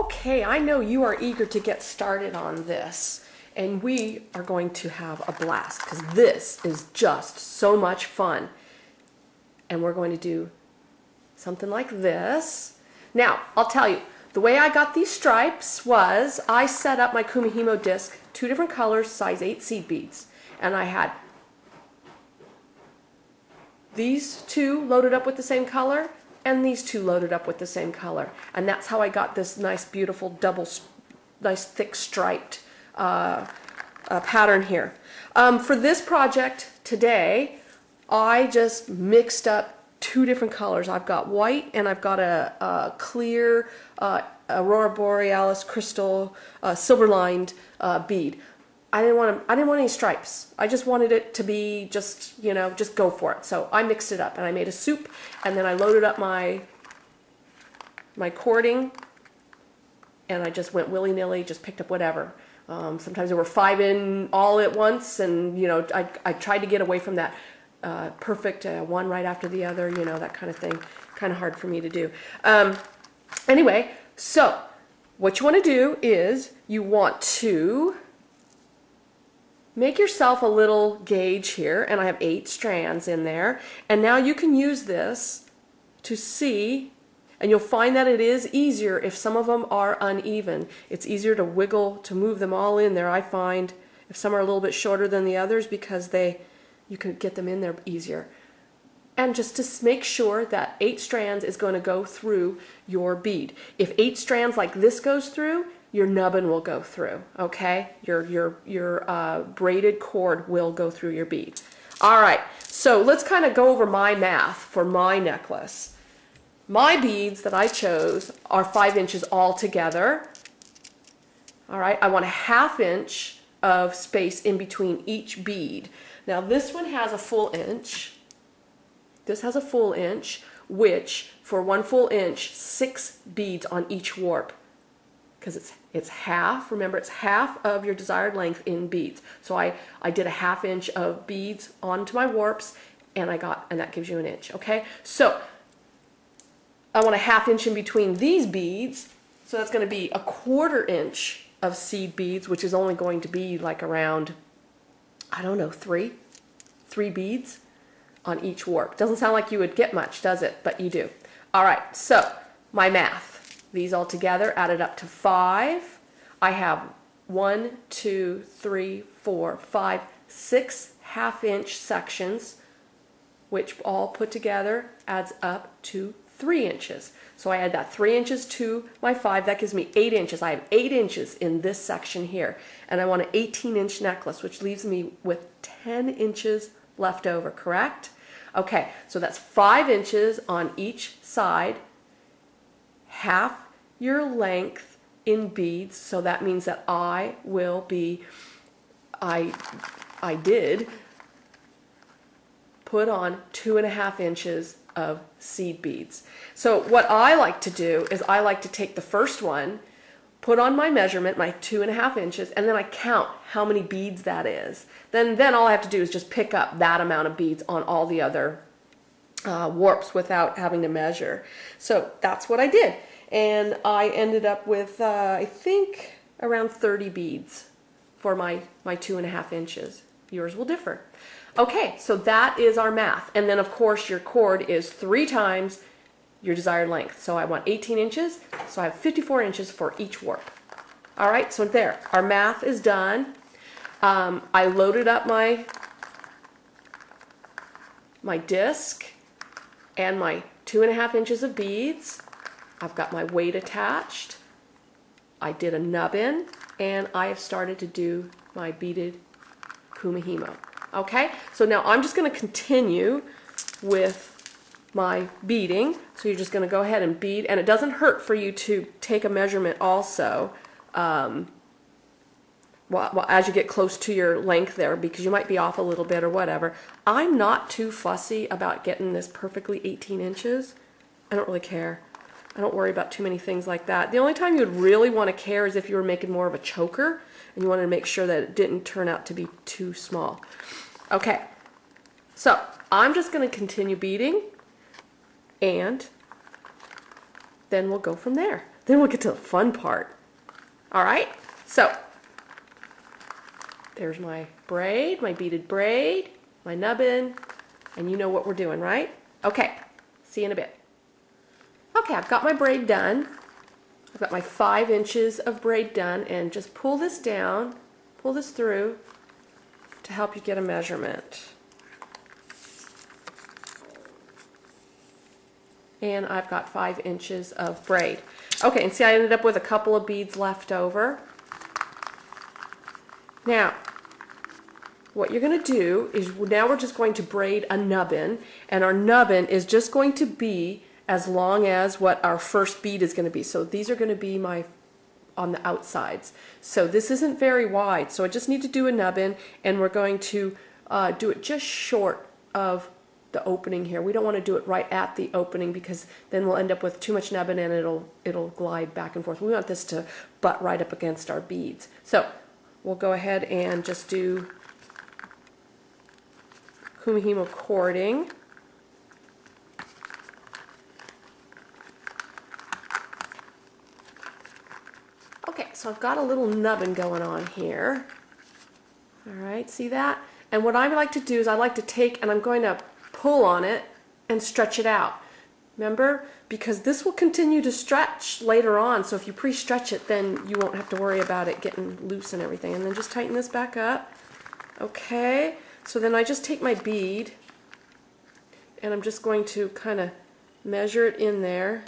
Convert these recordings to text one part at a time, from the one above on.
Okay, I know you are eager to get started on this, and we are going to have a blast because this is just so much fun. And we're going to do something like this. Now, I'll tell you, the way I got these stripes was I set up my Kumihimo disc, 2 different colors, size 8 seed beads. And I had these 2 loaded up with the same color, and these 2 loaded up with the same color. And that's how I got this nice, beautiful, nice thick striped pattern here. For this project today, I just mixed up 2 different colors. I've got white and I've got a clear Aurora Borealis crystal silver lined bead. I didn't want any stripes. I just wanted it to be just, you know, just go for it. So I mixed it up and I made a soup, and then I loaded up my cording, and I just went willy-nilly, just picked up whatever. Sometimes there were 5 in all at once, and you know, I tried to get away from that perfect one right after the other, you know, that kind of thing. Kind of hard for me to do. Anyway, so what you want to do is you want to make yourself a little gauge here, and I have 8 strands in there, and now you can use this to see, and you'll find that it is easier if some of them are uneven. It's easier to wiggle, to move them all in there. I find if some are a little bit shorter than the others because you can get them in there easier. And just to make sure that 8 strands is going to go through your bead. If 8 strands like this goes through, your nubbin will go through, okay? Your braided cord will go through your bead. All right, so let's kind of go over my math for my necklace. My beads that I chose are 5 inches all together. All right, I want a 1/2 inch of space in between each bead. Now this one has a full inch. This has a full inch, which for 1 full inch, 6 beads on each warp. Because it's half, remember it's half of your desired length in beads. So I did a 1/2 inch of beads onto my warps, and that gives you an inch, okay? So I want a 1/2 inch in between these beads, so that's going to be a 1/4 inch of seed beads, which is only going to be like around, I don't know, 3 beads on each warp. Doesn't sound like you would get much, does it? But you do. All right, so my math. These all together added up to 5. I have 1, 2, 3, 4, 5, 6 1/2 inch sections, which all put together adds up to 3 inches. So I add that 3 inches to my 5. That gives me 8 inches. I have 8 inches in this section here. And I want an 18-inch necklace, which leaves me with 10 inches left over, correct? Okay, so that's 5 inches on each side, half your length in beads, so that means that I did put on 2.5 inches of seed beads. So what I like to do is I like to take the first one, put on my measurement, my 2.5 inches, and then I count how many beads that is. Then all I have to do is just pick up that amount of beads on all the other warps without having to measure. So that's what I did. And I ended up with, I think, around 30 beads for my 2.5 inches. Yours will differ. Okay, so that is our math. And then, of course, your cord is 3 times your desired length. So I want 18 inches, so I have 54 inches for each warp. All right, so there, our math is done. I loaded up my disc and my 2.5 inches of beads. I've got my weight attached. I did a nubbin, and I have started to do my beaded kumihimo. Okay, so now I'm just going to continue with my beading. So you're just going to go ahead and bead, and it doesn't hurt for you to take a measurement also as you get close to your length there, because you might be off a little bit or whatever. I'm not too fussy about getting this perfectly 18 inches. I don't really care. I don't worry about too many things like that. The only time you would really want to care is if you were making more of a choker and you wanted to make sure that it didn't turn out to be too small. Okay, so I'm just going to continue beading, and then we'll go from there. Then we'll get to the fun part. All right, so there's my braid, my beaded braid, my nubbin, and you know what we're doing, right? Okay, see you in a bit. Okay, I've got my braid done. I've got my 5 inches of braid done, and just pull this down, pull this through to help you get a measurement. And I've got 5 inches of braid. Okay, and see I ended up with a couple of beads left over. Now, what you're going to do is now we're just going to braid a nubbin, and our nubbin is just going to be as long as what our first bead is going to be. So these are going to be my on the outsides. So this isn't very wide, so I just need to do a nubbin, and we're going to do it just short of the opening here. We don't want to do it right at the opening because then we'll end up with too much nubbin and it'll glide back and forth. We want this to butt right up against our beads. So we'll go ahead and just do kumihimo cording. Okay, so I've got a little nubbin going on here. All right, see that? And what I like to do is I like to take and I'm going to pull on it and stretch it out. Remember? Because this will continue to stretch later on, so if you pre-stretch it, then you won't have to worry about it getting loose and everything. And then just tighten this back up. Okay, so then I just take my bead and I'm just going to kind of measure it in there.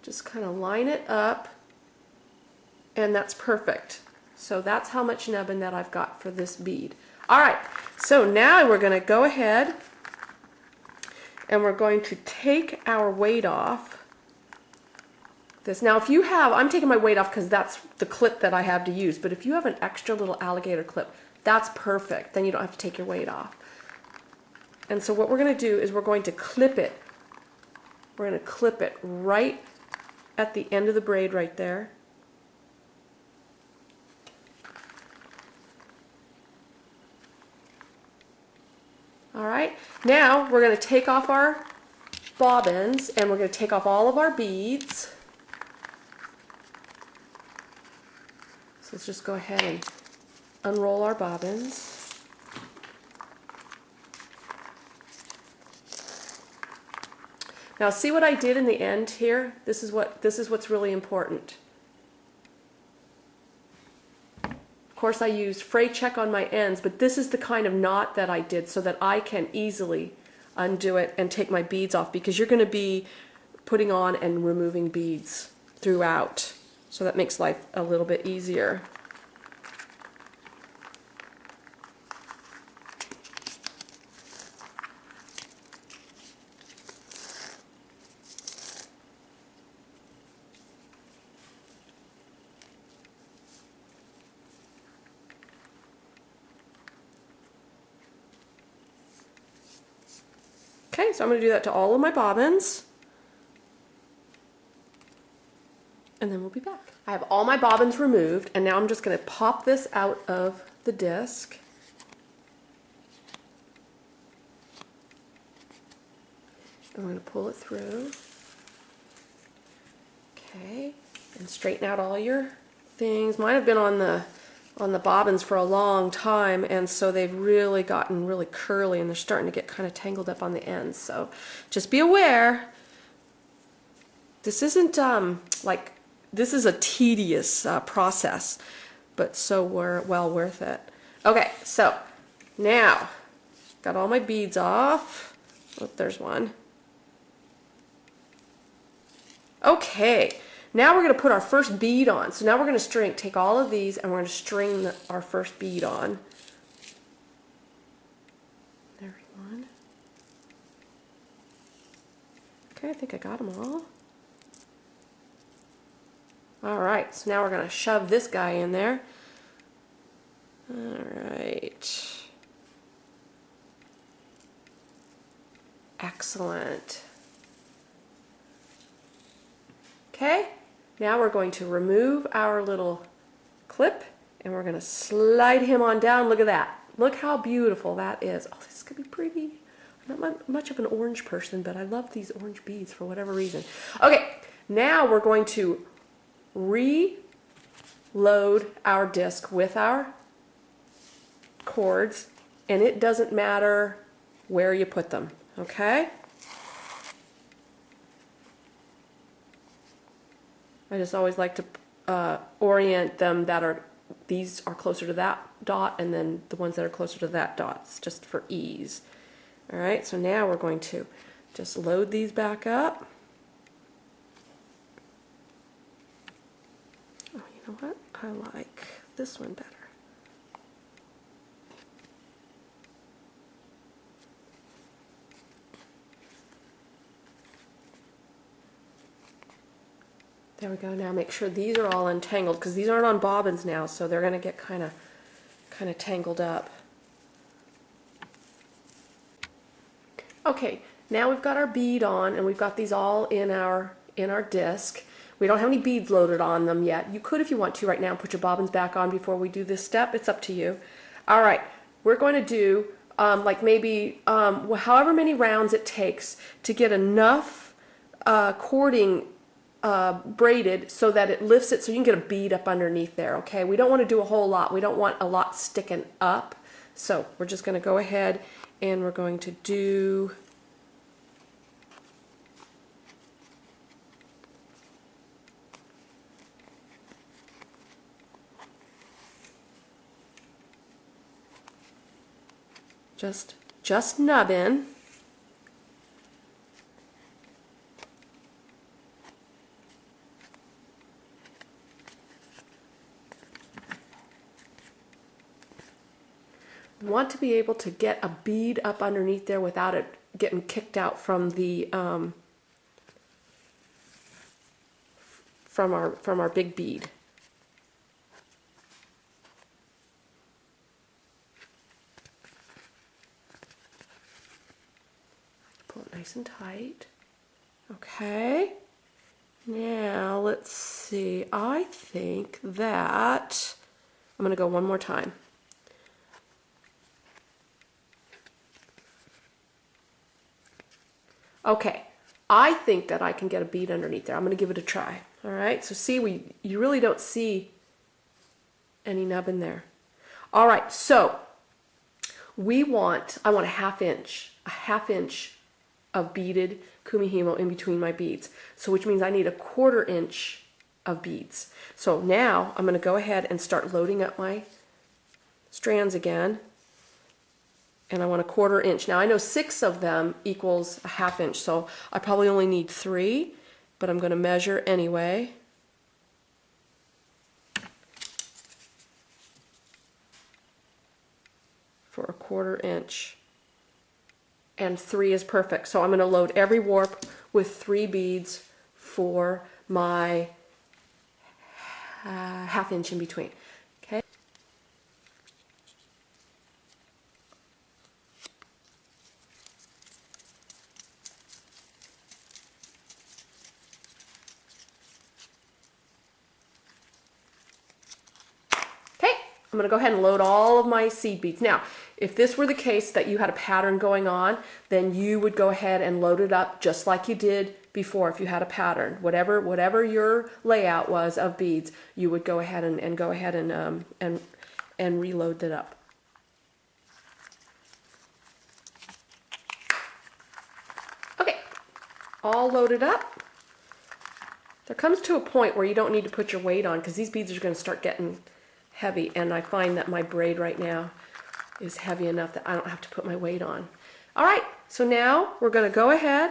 Just kind of line it up, and that's perfect. So that's how much nubbin that I've got for this bead. All right, so now we're going to go ahead and we're going to take our weight off this. Now if you have, I'm taking my weight off because that's the clip that I have to use, but if you have an extra little alligator clip, that's perfect. Then you don't have to take your weight off. And so what we're going to do is we're going to clip it. We're going to clip it right at the end of the braid right there. All right, now we're going to take off our bobbins and we're going to take off all of our beads. So let's just go ahead and unroll our bobbins. Now see what I did in the end here? This is what's really important. Of course I used fray check on my ends, but this is the kind of knot that I did so that I can easily undo it and take my beads off, because you're going to be putting on and removing beads throughout. So that makes life a little bit easier. Okay, so I'm going to do that to all of my bobbins, and then we'll be back. I have all my bobbins removed, and now I'm just going to pop this out of the disc. I'm going to pull it through. Okay, and straighten out all your things. Mine have been on the bobbins for a long time, and so they've really gotten really curly and they're starting to get kind of tangled up on the ends. So just be aware, this isn't this is a tedious process, but so well worth it. Okay, so now got all my beads off. Oh, there's one. Okay. Now we're going to put our first bead on. So now we're going to take all of these and we're going to string our first bead on. There's one. Okay, I think I got them all. All right, so now we're going to shove this guy in there. All right. Excellent. Okay. Now we're going to remove our little clip and we're going to slide him on down. Look at that. Look how beautiful that is. Oh, this is going to be pretty. I Not much of an orange person, but I love these orange beads for whatever reason. Okay, now we're going to reload our disc with our cords, and it doesn't matter where you put them, okay? I just always like to orient them that are, these are closer to that dot, and then the ones that are closer to that dot, just for ease. All right, so now we're going to just load these back up. Oh, you know what? I like this one better. There we go. Now make sure these are all untangled, because these aren't on bobbins now, so they're going to get kind of tangled up. Okay, now we've got our bead on, and we've got these all in our disc. We don't have any beads loaded on them yet. You could, if you want to, right now, put your bobbins back on before we do this step. It's up to you. All right, we're going to do like maybe however many rounds it takes to get enough cording braided so that it lifts it so you can get a bead up underneath there. Okay, we don't want to do a whole lot. We don't want a lot sticking up. So we're just going to go ahead and we're going to do just nubbin. Want to be able to get a bead up underneath there without it getting kicked out from the from our big bead. Pull it nice and tight. Okay. Now let's see. I think that I'm going to go one more time. Okay, I think that I can get a bead underneath there. I'm going to give it a try. All right, so see, you really don't see any nubbin there. All right, so I want a half inch of beaded kumihimo in between my beads. So which means I need a 1/4 inch of beads. So now I'm going to go ahead and start loading up my strands again. And I want a 1/4 inch. Now I know 6 of them equals a half inch, so I probably only need 3, but I'm going to measure anyway. For a 1/4 inch. And 3 is perfect. So I'm going to load every warp with 3 beads for my half inch in between. Okay. I'm going to go ahead and load all of my seed beads. Now, if this were the case that you had a pattern going on, then you would go ahead and load it up just like you did before if you had a pattern. Whatever your layout was of beads, you would go ahead and reload it up. Okay, all loaded up. There comes to a point where you don't need to put your weight on because these beads are going to start getting heavy, and I find that my braid right now is heavy enough that I don't have to put my weight on. All right, so now we're going to go ahead,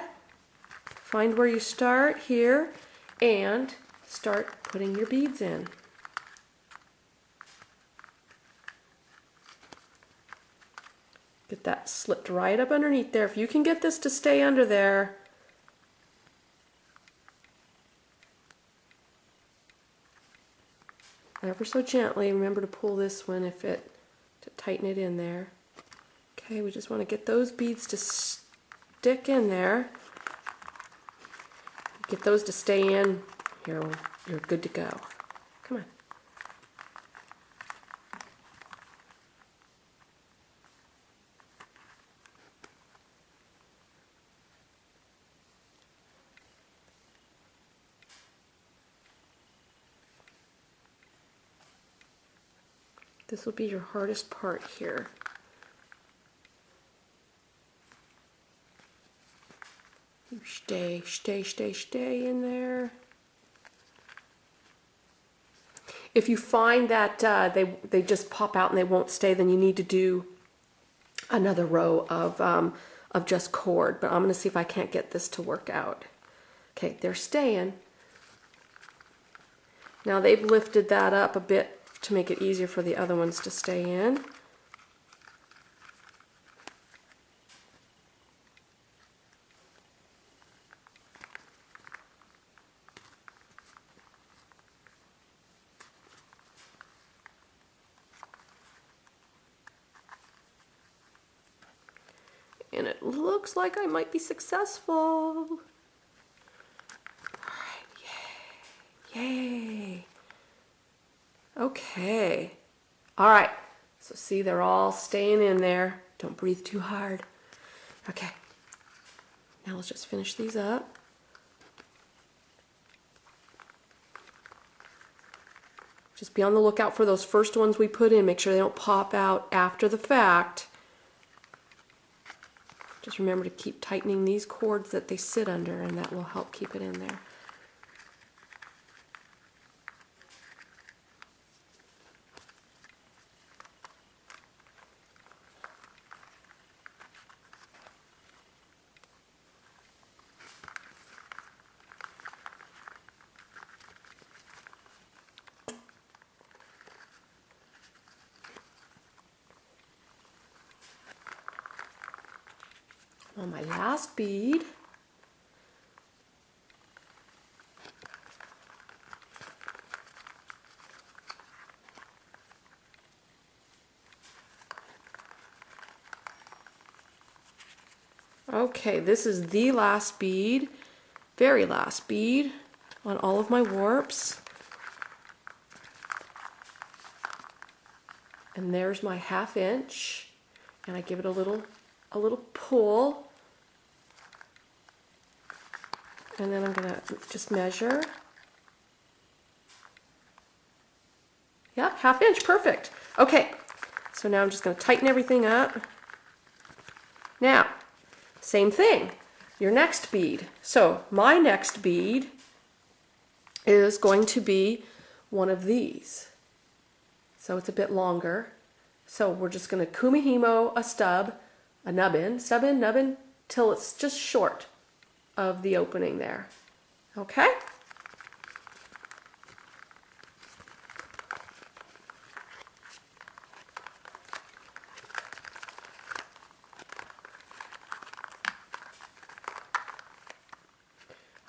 find where you start here, and start putting your beads in. Get that slipped right up underneath there. If you can get this to stay under there, ever so gently. Remember to pull this one to tighten it in there. Okay, we just want to get those beads to stick in there. Get those to stay in. You're good to go. Come on. This will be your hardest part here. You stay in there. If you find that they just pop out and they won't stay, then you need to do another row of just cord. But I'm going to see if I can't get this to work out. Okay, they're staying. Now they've lifted that up a bit to make it easier for the other ones to stay in. And it looks like I might be successful. All right, yay. Okay. All right. So see, they're all staying in there. Don't breathe too hard. Okay. Now let's just finish these up. Just be on the lookout for those first ones we put in. Make sure they don't pop out after the fact. Just remember to keep tightening these cords that they sit under, and that will help keep it in there. On my last bead, okay, this is the last bead, very last bead on all of my warps. And there's my 1/2 inch, and I give it a little pull. And then I'm going to just measure. Yep, 1/2 inch, perfect. Okay, so now I'm just going to tighten everything up. Now, same thing, your next bead. So my next bead is going to be one of these. So it's a bit longer. So we're just going to kumihimo a stub, a nubbin, nubbin, till it's just short of the opening there. Okay?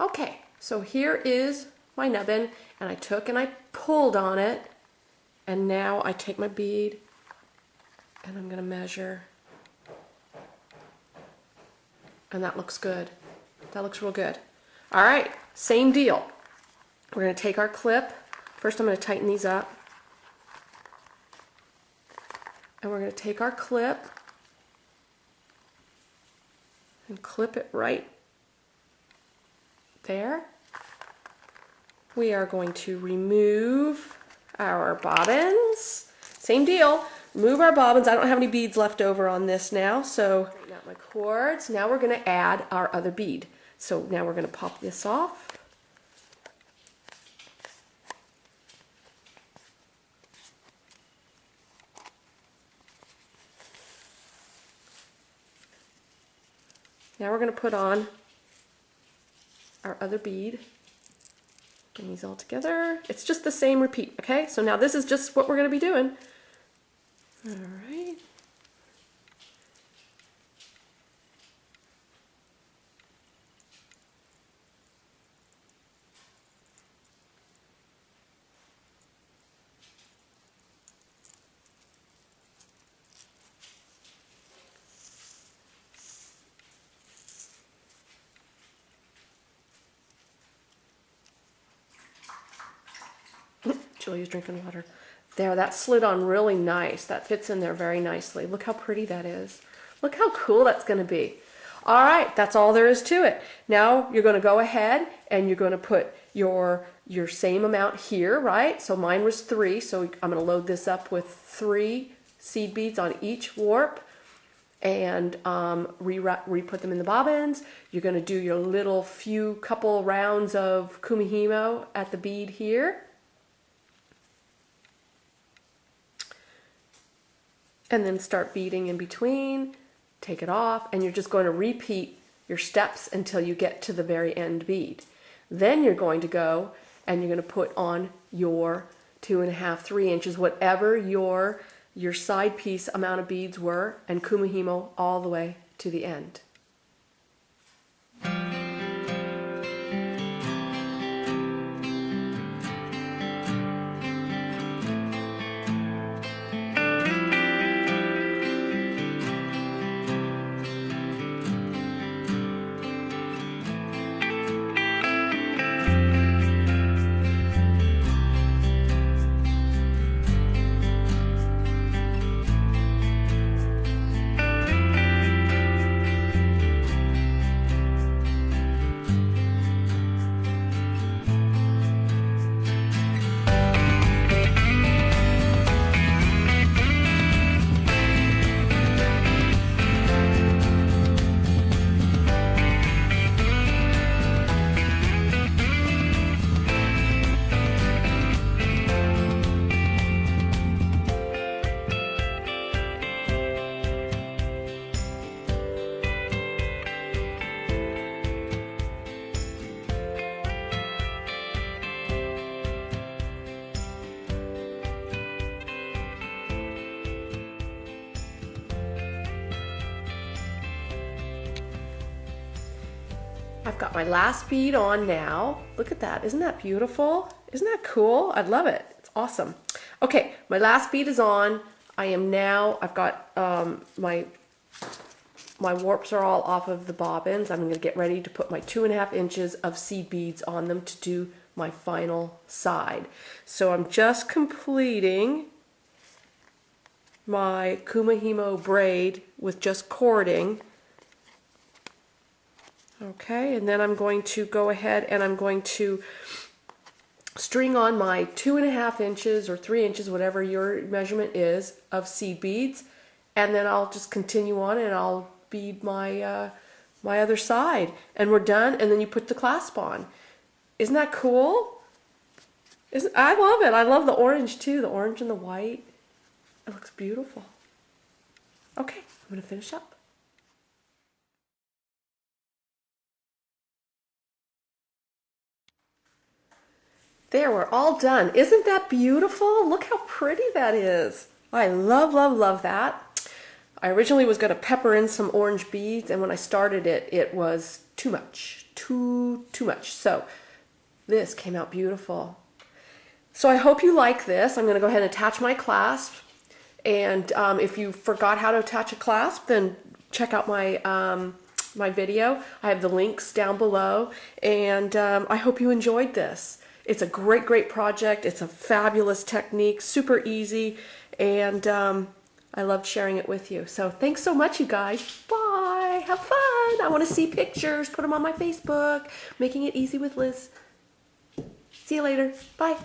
Okay, so here is my nubbin, and I took and I pulled on it, and now I take my bead and I'm going to measure, and that looks good. That looks real good. All right, same deal. We're going to take our clip. First I'm going to tighten these up. And we're going to take our clip and clip it right there. We are going to remove our bobbins. Same deal. Remove our bobbins. I don't have any beads left over on this now, so straighten out my cords. Now we're going to add our other bead. So now we're going to pop this off. Now we're going to put on our other bead. Bring these all together. It's just the same repeat, okay? So now this is just what we're going to be doing. All right. Julia's drinking water. There, that slid on really nice. That fits in there very nicely. Look how pretty that is. Look how cool that's going to be. All right, that's all there is to it. Now you're going to go ahead and you're going to put your your same amount here, right? So mine was 3, so I'm going to load this up with 3 seed beads on each warp and re-put them in the bobbins. You're going to do your little couple rounds of kumihimo at the bead here. And then start beading in between, take it off, and you're just going to repeat your steps until you get to the very end bead. Then you're going to go and you're going to put on your 2.5, 3 inches, whatever your side piece amount of beads were, and kumihimo all the way to the end. I've got my last bead on now. Look at that. Isn't that beautiful? Isn't that cool? I love it. It's awesome. Okay, my last bead is on. I've got my warps are all off of the bobbins. I'm going to get ready to put my 2.5 inches of seed beads on them to do my final side. So I'm just completing my kumihimo braid with just cording. Okay, and then I'm going to go ahead and I'm going to string on my 2.5 inches or 3 inches, whatever your measurement is, of seed beads, and then I'll just continue on and I'll bead my my other side, and we're done. And then you put the clasp on. Isn't that cool? I love it. I love the orange too, the orange and the white. It looks beautiful. Okay, I'm going to finish up. There, we're all done. Isn't that beautiful? Look how pretty that is. I love, love, love that. I originally was going to pepper in some orange beads, and when I started it, it was too much. Too much. So this came out beautiful. So I hope you like this. I'm going to go ahead and attach my clasp. And if you forgot how to attach a clasp, then check out my my video. I have the links down below. And I hope you enjoyed this. It's a great, great project. It's a fabulous technique, super easy, and I loved sharing it with you. So thanks so much, you guys. Bye. Have fun. I want to see pictures. Put them on my Facebook. Making It Easy with Liz. See you later. Bye.